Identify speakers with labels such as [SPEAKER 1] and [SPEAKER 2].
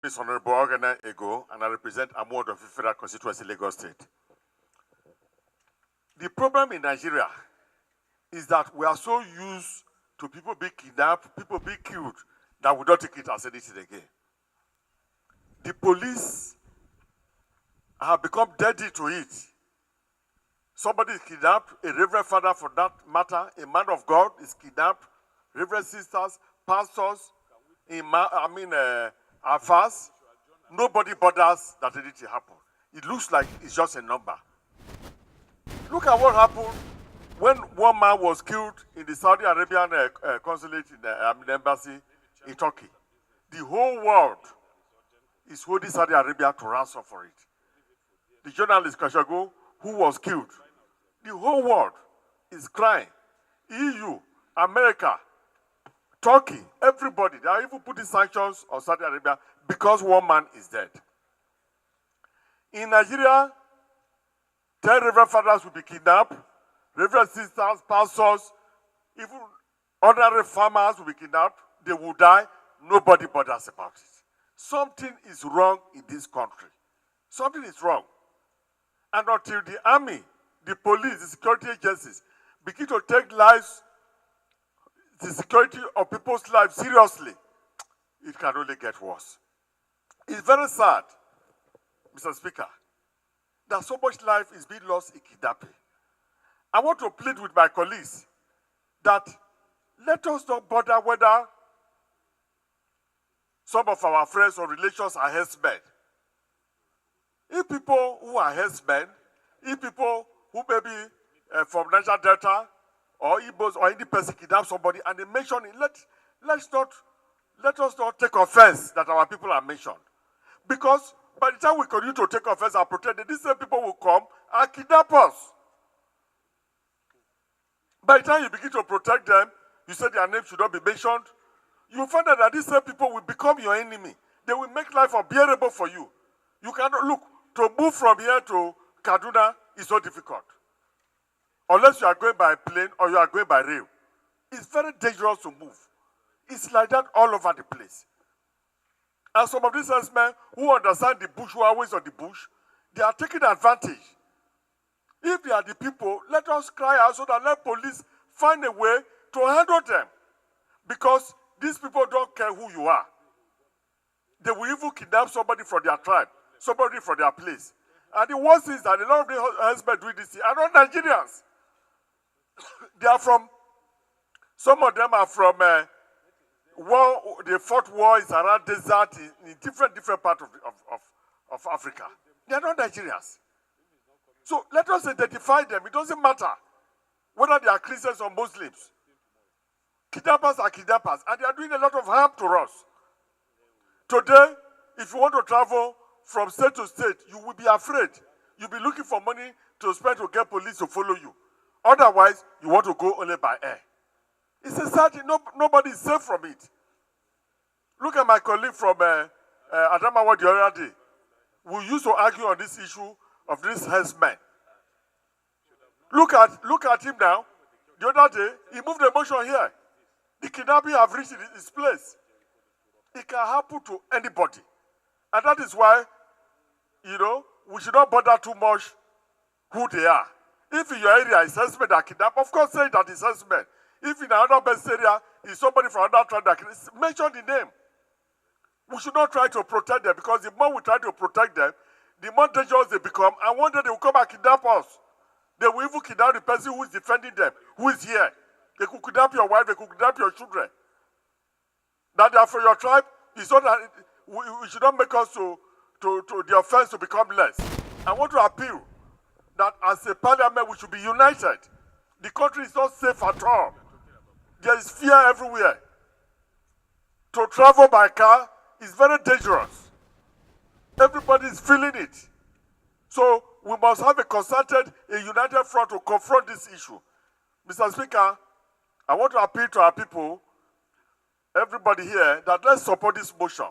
[SPEAKER 1] Ms. Honorable Ogana Ego, and I represent Amuodo of Federal Constituency, Lagos State. The problem in Nigeria is that we are so used to people being kidnapped, people being killed, that we don't take it as anything again. The police have become deadly to it. Somebody is kidnapped, a reverend father for that matter, a man of God is kidnapped, reverend sisters, pastors, affairs. Nobody bothers that anything happened. It looks like it's just a number. Look at what happened when one man was killed in the Saudi Arabian consulate in the embassy in Turkey. The whole world is holding Saudi Arabia to ransom for it. The journalist Khashoggi, who was killed, the whole world is crying. EU, America, Turkey, everybody, they are even putting sanctions on Saudi Arabia because one man is dead. In Nigeria, 10 reverend fathers will be kidnapped, reverend sisters, pastors, even ordinary farmers will be kidnapped, they will die, nobody bothers about it. Something is wrong in this country. Something is wrong. And until the army, the police, the security agencies begin to take lives, the security of people's lives seriously, it can only get worse. It's very sad, Mr. Speaker, that so much life is being lost in kidnapping. I want to plead with my colleagues that let us not bother whether some of our friends or relations are herdsmen. If people who are herdsmen, if people who may be from Niger Delta or Igbos or any person kidnap somebody and they mention it, let us not take offense that our people are mentioned. Because by the time we continue to take offense and protect them, these same people will come and kidnap us. By the time you begin to protect them, you say their name should not be mentioned, you will find out that these same people will become your enemy. They will make life unbearable for you. You cannot look, to move from here to Kaduna is so difficult. Unless you are going by plane or you are going by rail. It's very dangerous to move. It's like that all over the place. And some of these men who understand the bush, who are always on the bush, they are taking advantage. If they are the people, let us cry out so that let police find a way to handle them. Because these people don't care who you are. They will even kidnap somebody from their tribe, somebody from their place. And the worst is that a lot of the husbands doing this are not Nigerians. They are from, some of them are from the fourth war is around desert in different parts of Africa. They are not Nigerians. So let us identify them. It doesn't matter whether they are Christians or Muslims. Kidnappers are kidnappers, and they are doing a lot of harm to us. Today, if you want to travel from state to state, you will be afraid. You'll be looking for money to spend to get police to follow you. Otherwise, you want to go only by air. It's a sad thing. Nobody is safe from it. Look at my colleague from Adamawa the other day. We used to argue on this issue of this herdsman. Look at him now. The other day, he moved the motion here. The kidnapping have reached its place. It can happen to anybody. And that is why, we should not bother too much who they are. If in your area is herdsmen that kidnap, of course say that it's herdsmen. If in another best area is somebody from another tribe that kidnaps, mention the name. We should not try to protect them, because the more we try to protect them, the more dangerous they become, and one day they will come and kidnap us. They will even kidnap the person who is defending them, who is here. They could kidnap your wife, they could kidnap your children. That they are for your tribe, it's not that we should not make us to the offense to become less. I want to appeal that as a parliament we should be united. The country is not safe at all. There is fear everywhere. To travel by car is very dangerous. Everybody is feeling it. So we must have a concerted, a united front to confront this issue. Mr. Speaker, I want to appeal to our people, everybody here, that let's support this motion.